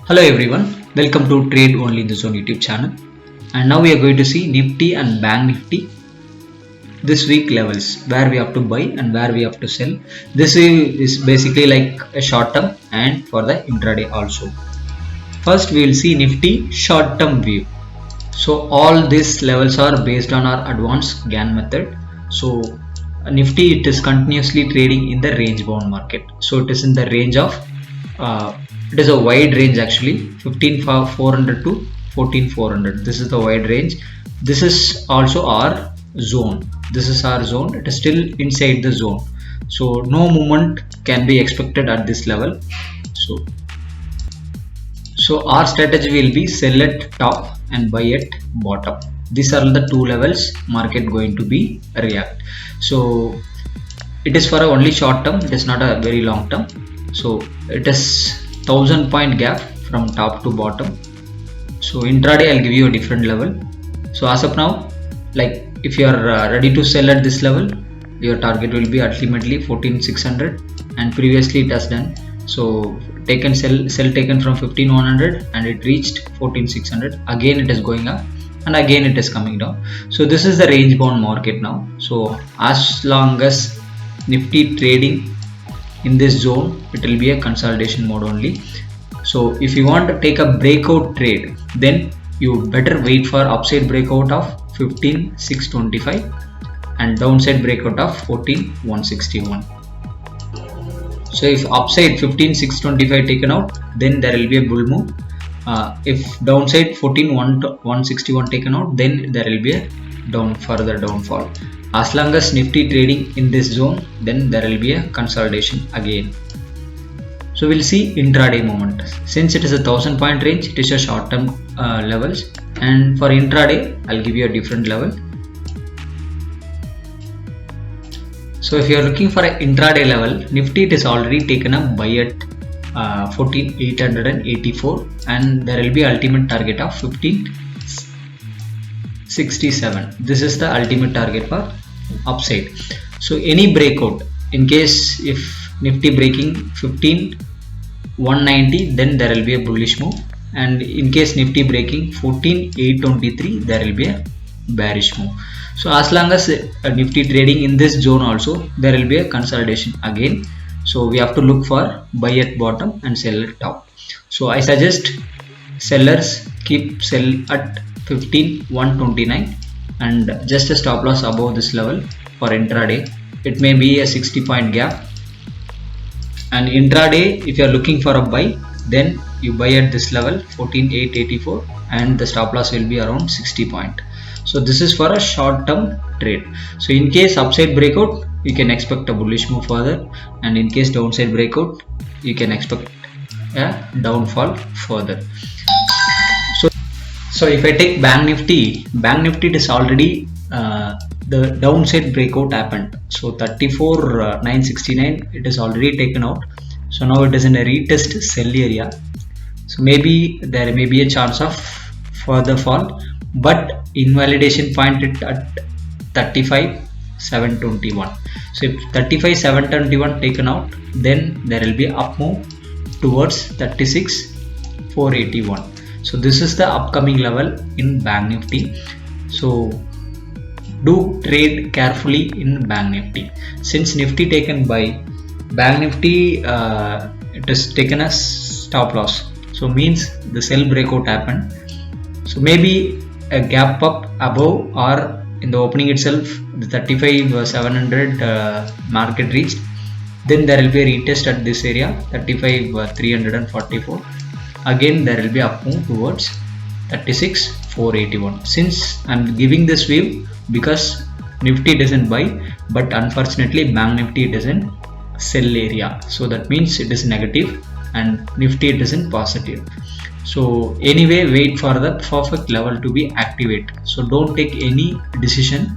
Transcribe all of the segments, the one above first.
Hello everyone, welcome to Trade Only in the Zone YouTube channel. And now we are going to see Nifty and Bank Nifty this week levels, where we have to buy and where we have to sell. This is basically like a short term and for the intraday also. First we will see Nifty short term view. So all these levels are based on our advanced Gann method. So Nifty, it is continuously trading in the range bound market. So it is in the range of it is a wide range actually, 15,400 to 14,400. This is the wide range. This is also our zone. This is our zone. It is still inside the zone. So no movement can be expected at this level. So our strategy will be sell at top and buy at bottom. These are the two levels market going to be react. So it is for a only short term. It is not a very long term. So it is 1000 point gap from top to bottom. So intraday I'll give you a different level. So as of now, like if you are ready to sell at this level, your target will be ultimately 14,600, and previously it has done. So taken sell taken from 15,100 and it reached 14,600. Again it is going up and again it is coming down. So this is the range bound market now. So as long as Nifty trading in this zone, it will be a consolidation mode only. So if you want to take a breakout trade, then you better wait for upside breakout of 15,625 and downside breakout of 14,161. So if upside 15,625 taken out, then there will be a bull move. If downside 14,161 taken out, then there will be a further downfall. As long as Nifty trading in this zone, then there will be a consolidation again. So we'll see intraday movement. Since it is a 1000 point range, it is a short term levels, and for intraday I'll give you a different level. So if you are looking for an intraday level, Nifty, it is already taken up buy at 14,884, and there will be ultimate target of 15,67. This is the ultimate target for upside. So any breakout, in case if Nifty breaking 15,190, then there will be a bullish move, and in case Nifty breaking 14,823, there will be a bearish move. So as long as Nifty trading in this zone also, there will be a consolidation again. So we have to look for buy at bottom and sell at top. So I suggest sellers keep sell at 15,129 and just a stop loss above this level for intraday. It may be a 60 point gap, and intraday if you are looking for a buy, then you buy at this level 14,884 and the stop loss will be around 60 point. So this is for a short term trade. So in case upside breakout, you can expect a bullish move further, and in case downside breakout, you can expect a downfall further. So if I take Bank Nifty, it is already the downside breakout happened. So 34,969, it is already taken out. So now it is in a retest sell area. So maybe there may be a chance of further fall, but invalidation point it at 35,721. So if 35,721 taken out, then there will be up move towards 36,481. So this is the upcoming level in Bank Nifty. So do trade carefully in Bank Nifty. Since Nifty taken by Bank Nifty, it is taken as stop loss. So means the sell breakout happened. So maybe a gap up above or in the opening itself, the 35,700 market reached. Then there will be a retest at this area, 35,344. Again there will be up move towards 36,481. Since I'm giving this view because Nifty doesn't buy, but unfortunately Bank Nifty doesn't sell area. So that means it is negative and Nifty it isn't positive. So anyway, wait for the perfect level to be activated. So don't take any decision.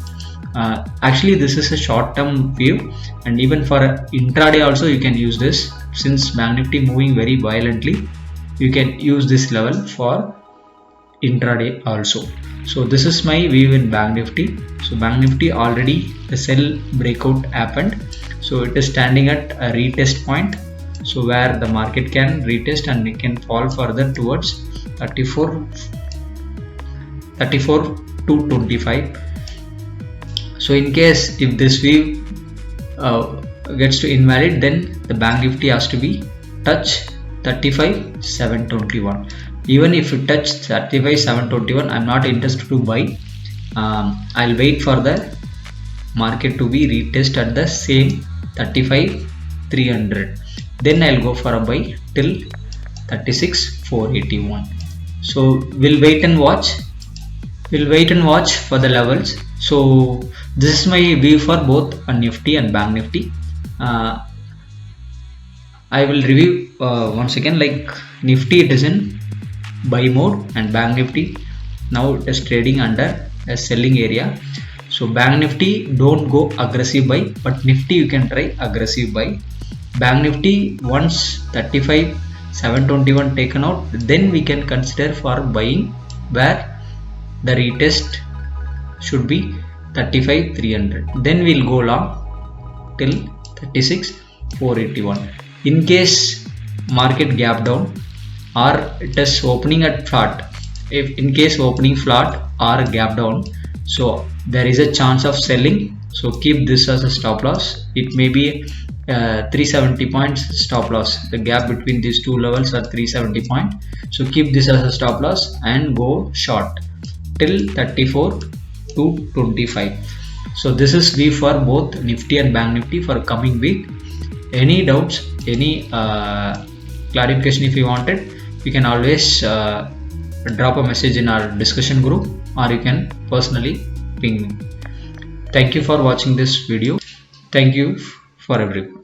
Actually this is a short term view, and even for intraday also you can use this. Since Bank Nifty moving very violently, you can use this level for intraday also. So this is my view in Bank Nifty. So Bank Nifty already the sell breakout happened. So it is standing at a retest point. so where the market can retest and it can fall further towards 34 to 25. So in case if this view gets to invalid, then the bank nifty has to be touch 35,721. even if it touch 35,721, I'm not interested to buy. I'll wait for the market to be retest at the same 35,300, then I'll go for a buy till 36,481. so we'll wait and watch for the levels. So this is my view for both Nifty and Bank Nifty. I will review once again, like Nifty it is in buy mode and Bank Nifty now it is trading under a selling area. So Bank Nifty don't go aggressive buy, but Nifty you can try aggressive buy. Bank Nifty once 35,721 taken out, then we can consider for buying, where the retest should be 35,300. Then we'll go long till 36,481. In case market gap down or it is opening at flat, if in case opening flat or gap down, so there is a chance of selling. So keep this as a stop loss. It may be 370 points stop loss. The gap between these two levels are 370 points. So keep this as a stop loss and go short till 34 to 25. So this is view for both Nifty and Bank Nifty for coming week. Any doubts, any clarification if you wanted, you can always drop a message in our discussion group, or you can personally ping me. Thank you for watching this video. Thank you for everything.